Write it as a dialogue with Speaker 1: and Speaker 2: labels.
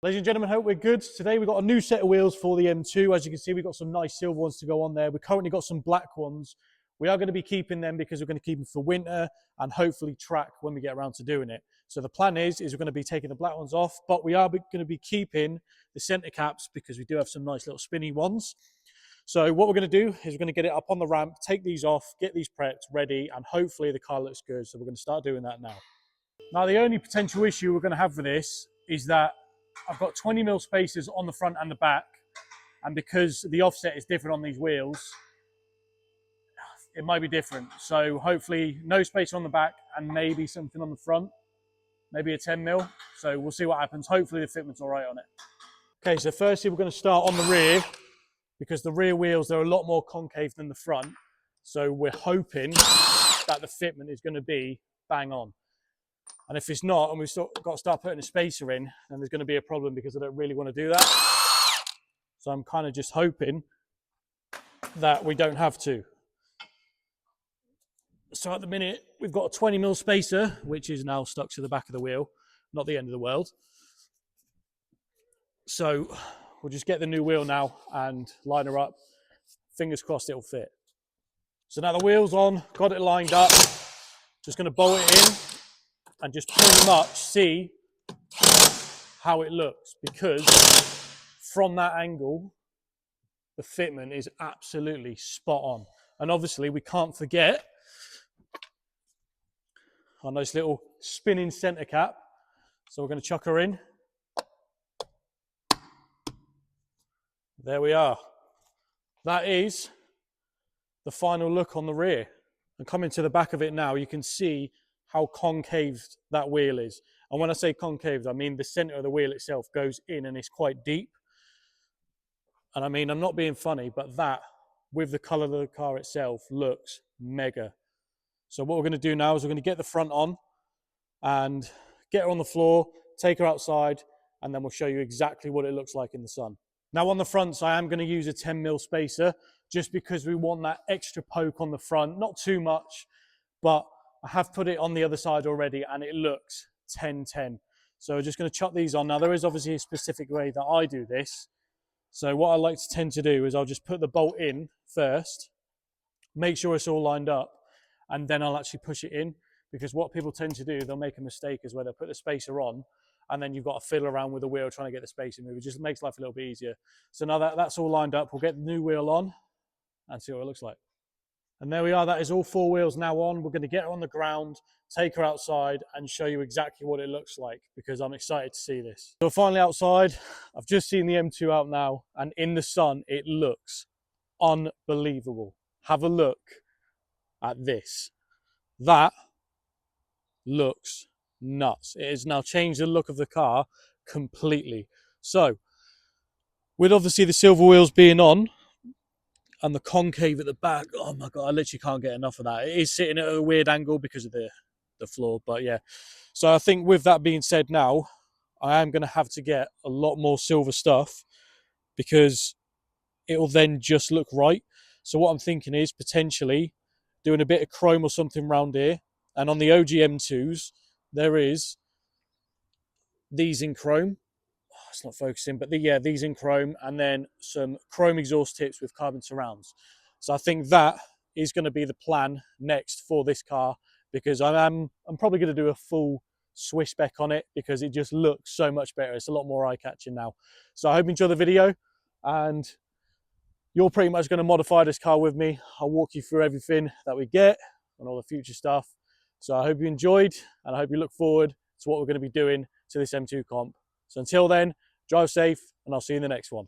Speaker 1: Ladies and gentlemen, hope we're good. Today we've got a new set of wheels for the M2. As you can see, we've got some nice silver ones to go on there. We've currently got some black ones. We are going to be keeping them because we're going to keep them for winter and hopefully track when we get around to doing it. So the plan is we're going to be taking the black ones off, but we are going to be keeping the center caps because we do have some nice little spinny ones. So what we're going to do is we're going to get it up on the ramp, take these off, get these prepped, ready, and hopefully the car looks good. So we're going to start doing that now. Now, the only potential issue we're going to have with this is that I've got 20mm spacers on the front and the back, and because the offset is different on these wheels, it might be different. So hopefully no spacer on the back and maybe something on the front, maybe a 10mm. So we'll see what happens. Hopefully the fitment's all right on it. Okay, so firstly we're going to start on the rear because the rear wheels, they're a lot more concave than the front. So we're hoping that the fitment is going to be bang on. And if it's not, and we've got to start putting a spacer in, then there's going to be a problem because I don't really want to do that. So I'm kind of just hoping that we don't have to. So at the minute, we've got a 20mm spacer, which is now stuck to the back of the wheel, not the end of the world. So we'll just get the new wheel now and line her up. Fingers crossed it'll fit. So now the wheel's on, got it lined up. Just going to bolt it in and just pretty much see how it looks, because from that angle, the fitment is absolutely spot on. And obviously we can't forget our nice little spinning center cap. So we're going to chuck her in. There we are. That is the final look on the rear. And coming to the back of it now, you can see how concaved that wheel is. And when I say concaved, I mean the center of the wheel itself goes in and it's quite deep. And I mean, I'm not being funny, but that, with the color of the car itself, looks mega. So what we're going to do now is we're going to get the front on and get her on the floor, take her outside, and then we'll show you exactly what it looks like in the sun. Now on the fronts, I am going to use a 10mm spacer just because we want that extra poke on the front. Not too much, but I have put it on the other side already and it looks 10-10. So we're just going to chuck these on. Now there is obviously a specific way that I do this. So what I like to tend to do is I'll just put the bolt in first, make sure it's all lined up, and then I'll actually push it in, because what people tend to do, they'll make a mistake is where they'll put the spacer on and then you've got to fiddle around with the wheel trying to get the spacer moving. It just makes life a little bit easier. So now that's all lined up, we'll get the new wheel on and see what it looks like. And there we are, that is all four wheels now on. We're going to get her on the ground, take her outside and show you exactly what it looks like, because I'm excited to see this. So finally outside, I've just seen the M2 out now, and in the sun, it looks unbelievable. Have a look at this. That looks nuts. It has now changed the look of the car completely. So, with obviously the silver wheels being on, and the concave at the back, oh my God, I literally can't get enough of that. It is sitting at a weird angle because of the floor, but yeah. So I think with that being said now, I am going to have to get a lot more silver stuff because it will then just look right. So what I'm thinking is potentially doing a bit of chrome or something around here. And on the OG M2s, there is these in chrome. It's not focusing, but these in chrome, and then some chrome exhaust tips with carbon surrounds. So I think that is going to be the plan next for this car, because I'm probably going to do a full Swiss spec on it because it just looks so much better. It's a lot more eye-catching now. So I hope you enjoy the video, and you're pretty much going to modify this car with me. I'll walk you through everything that we get and all the future stuff. So I hope you enjoyed, and I hope you look forward to what we're going to be doing to this M2 comp. So until then, drive safe, and I'll see you in the next one.